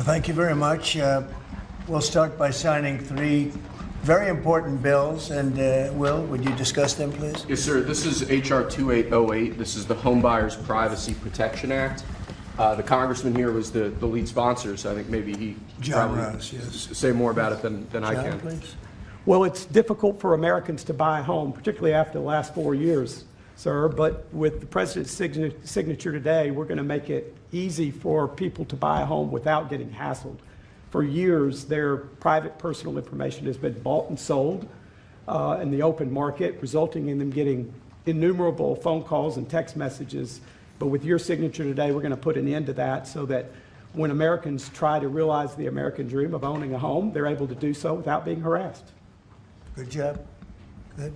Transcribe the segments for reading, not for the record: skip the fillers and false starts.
Thank you very much. We'll start by signing three very important bills. And Will, would you discuss them, please? Yes, sir. This is H.R. 2808. This is the Homebuyers Privacy Protection Act. The congressman here was the lead sponsor, so I think maybe he John Ross, yes. Say more about it than John, I can. Please. Well, it's difficult for Americans to buy a home, particularly after the last 4 years, sir. But with the president's signature today, we're going to make it easy for people to buy a home without getting hassled. For years, their private personal information has been bought and sold in the open market, resulting in them getting innumerable phone calls and text messages. But with your signature today, we're going to put an end to that so that when Americans try to realize the American dream of owning a home, they're able to do so without being harassed. Good job. Good.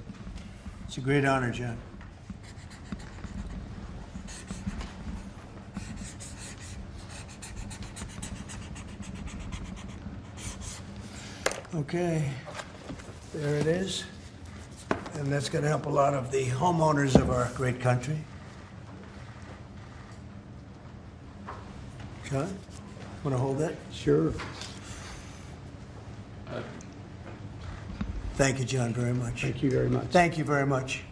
It's a great honor, John. Okay, there it is. And that's going to help a lot of the homeowners of our great country. John, want to hold that? Sure. Thank you, John, very much. Thank you very much. Thank you very much.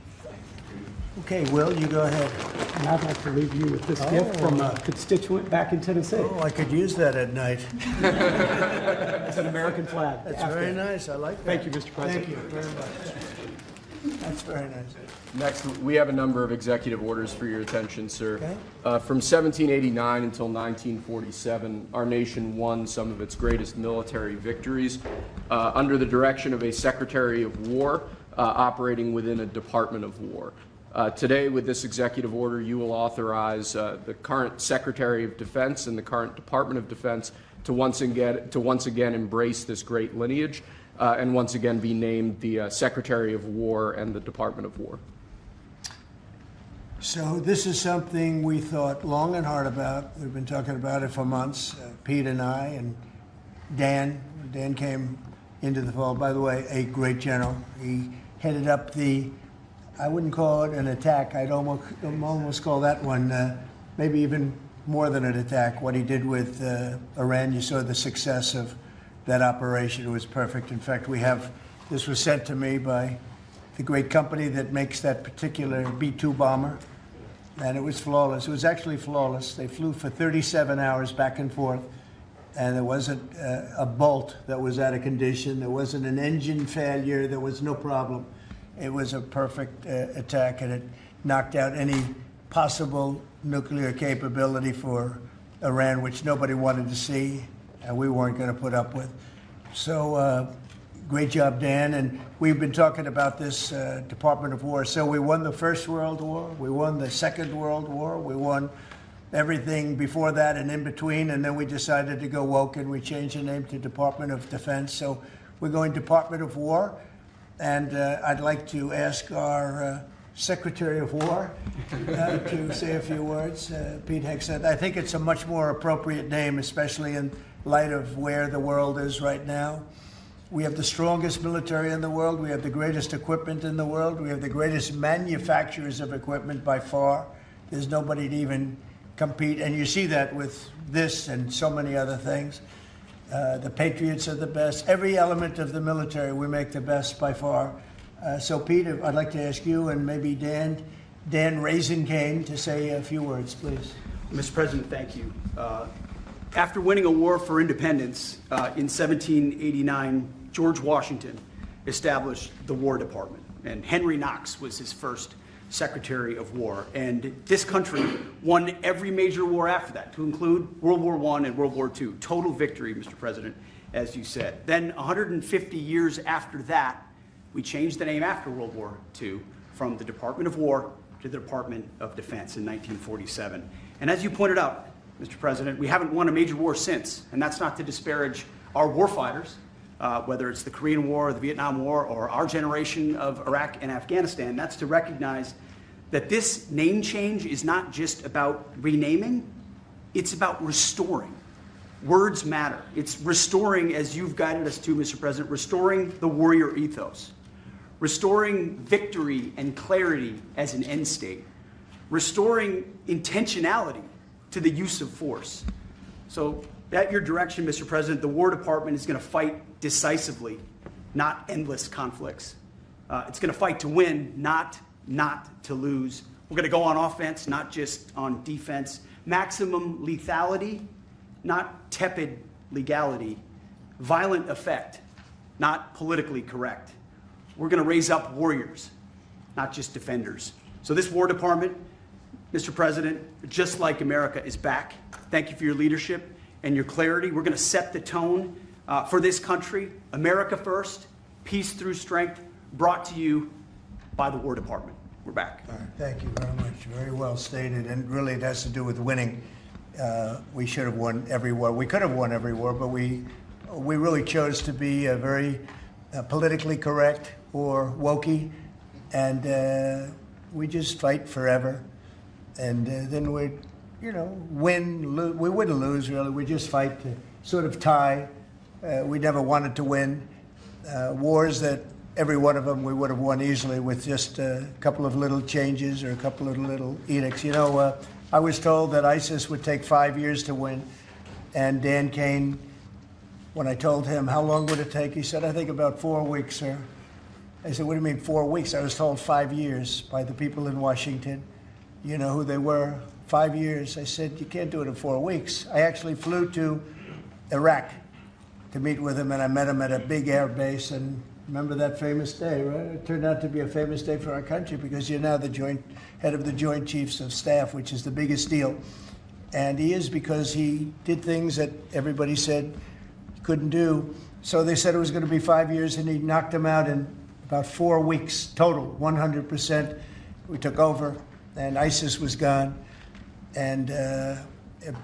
Okay, Will, you go ahead. And I'd like to leave you with this gift from a constituent back in Tennessee. Oh, I could use that at night. It's an American flag. That's very nice. I like that. Thank you, Mr. President. Thank you very much. That's very nice. Next, we have a number of executive orders for your attention, sir. Okay. From 1789 until 1947, our nation won some of its greatest military victories under the direction of a Secretary of War operating within a Department of War. Today, with this executive order, you will authorize the current Secretary of Defense and the current Department of Defense to once again embrace this great lineage and once again be named the Secretary of War and the Department of War. So this is something we thought long and hard about. We've been talking about it for months, Pete and I, and Dan. Dan came into the fold. By the way, a great general. He headed up the, I wouldn't call it an attack. I'd almost call that one maybe even more than an attack. What he did with Iran, you saw the success of that operation. It was perfect. In fact, this was sent to me by the great company that makes that particular B-2 bomber, and it was flawless. It was actually flawless. They flew for 37 hours back and forth, and there wasn't a bolt that was out of condition. There wasn't an engine failure. There was no problem. It was a perfect attack, and it knocked out any possible nuclear capability for Iran, which nobody wanted to see, and we weren't going to put up with. So great job, Dan. And we've been talking about this Department of War. So we won the First World War. We won the Second World War. We won everything before that and in between. And then we decided to go woke, and we changed the name to Department of Defense. So we're going Department of War. And I'd like to ask our Secretary of War to say a few words. Pete Hegseth. I think it's a much more appropriate name, especially in light of where the world is right now. We have the strongest military in the world. We have the greatest equipment in the world. We have the greatest manufacturers of equipment by far. There's nobody to even compete. And you see that with this and so many other things. The Patriots are the best. Every element of the military, we make the best by far. So, Pete, I'd like to ask you and maybe Dan Raisin-Kane to say a few words, please. Mr. President, thank you. After winning a war for independence in 1789, George Washington established the War Department, and Henry Knox was his first Secretary of War. And this country won every major war after that, to include World War I and World War II. Total victory, Mr. President, as you said. Then 150 years after that, we changed the name after World War II from the Department of War to the Department of Defense in 1947. And as you pointed out, Mr. President, we haven't won a major war since, and that's not to disparage our warfighters, whether it's the Korean War, or the Vietnam War, or our generation of Iraq and Afghanistan. That's to recognize that this name change is not just about renaming, it's about restoring. Words matter. It's restoring, as you've guided us to, Mr. President, restoring the warrior ethos, restoring victory and clarity as an end state, restoring intentionality to the use of force, So at your direction, Mr. President, the War Department is going to fight decisively, not endless conflicts. It's going to fight to win, not to lose. We're going to go on offense, not just on defense. Maximum lethality, not tepid legality. Violent effect, not politically correct. We're going to raise up warriors, not just defenders. So this War Department, Mr. President, just like America, is back. Thank you for your leadership and your clarity. We're going to set the tone for this country. America first, peace through strength, brought to you by the War Department. We're back. All right, thank you very much. Very well stated, and really it has to do with winning. We should have won every war. We could have won every war, but we really chose to be very politically correct or wokey, and we just fight forever. And then we, win, lose. We wouldn't lose, really. We just fight to sort of tie. We never wanted to win. Wars that every one of them we would have won easily with just a couple of little changes or a couple of little edicts. I was told that ISIS would take 5 years to win, and Dan Kane, when I told him how long would it take, he said, I think about 4 weeks, sir. I said, what do you mean 4 weeks? I was told 5 years by the people in Washington. You know who they were? 5 years. I said, you can't do it in 4 weeks. I actually flew to Iraq to meet with him, and I met him at a big air base. And remember that famous day, right? It turned out to be a famous day for our country because you're now the head of the Joint Chiefs of Staff, which is the biggest deal. And he is, because he did things that everybody said he couldn't do. So they said it was going to be 5 years, and he knocked them out in about 4 weeks total, 100%. We took over, and ISIS was gone, and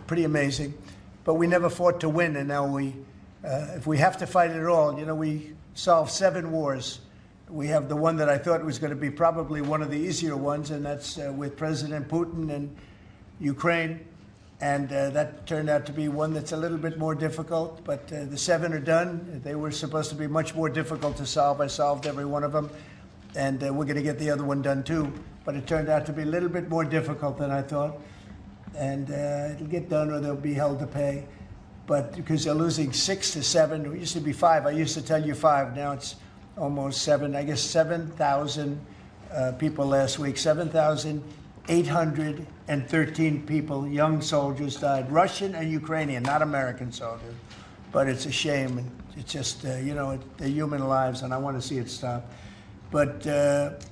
pretty amazing. But we never fought to win, and now if we have to fight it all, we solved 7 wars. We have the one that I thought was going to be probably one of the easier ones, and that's with President Putin and Ukraine. And that turned out to be one that's a little bit more difficult, but the 7 are done. They were supposed to be much more difficult to solve. I solved every one of them, and we're going to get the other one done too. But it turned out to be a little bit more difficult than I thought. And it'll get done, or they'll be held to pay. But because they're losing 6 to 7, it used to be 5. I used to tell you 5. Now it's almost 7. I guess 7,000 people last week. 7,813 people, young soldiers, died. Russian and Ukrainian, not American soldiers. But it's a shame. And it's just, they're human lives, and I want to see it stop. But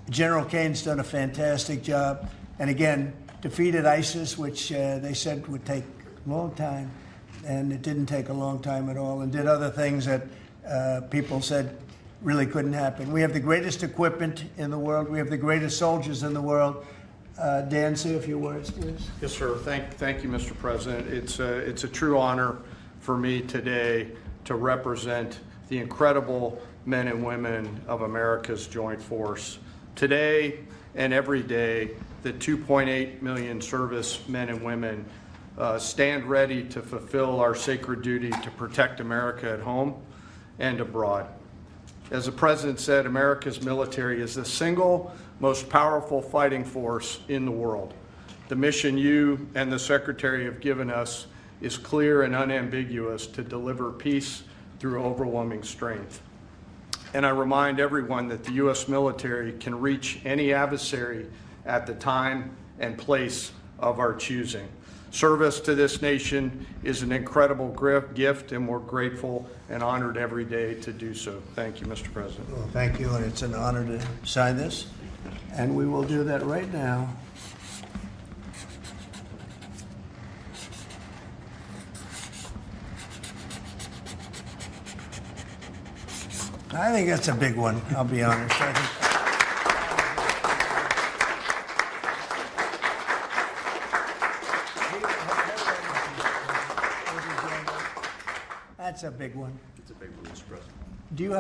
General Kane's done a fantastic job. And again, defeated ISIS, which they said would take a long time. And it didn't take a long time at all, and did other things that people said really couldn't happen. We have the greatest equipment in the world. We have the greatest soldiers in the world. Dan, say a few words, please. Yes, sir. Thank you, Mr. President. It's a true honor for me today to represent the incredible men and women of America's joint force. Today and every day, the 2.8 million servicemen and women stand ready to fulfill our sacred duty to protect America at home and abroad. As the President said, America's military is the single most powerful fighting force in the world. The mission you and the Secretary have given us is clear and unambiguous: to deliver peace through overwhelming strength. And I remind everyone that the U.S. military can reach any adversary at the time and place of our choosing. Service to this nation is an incredible gift, and we're grateful and honored every day to do so. Thank you, Mr. President. Well, thank you, and it's an honor to sign this. And we will do that right now. I think that's a big one, I'll be honest. That's a big one. It's a big one, Mr. President. Do you have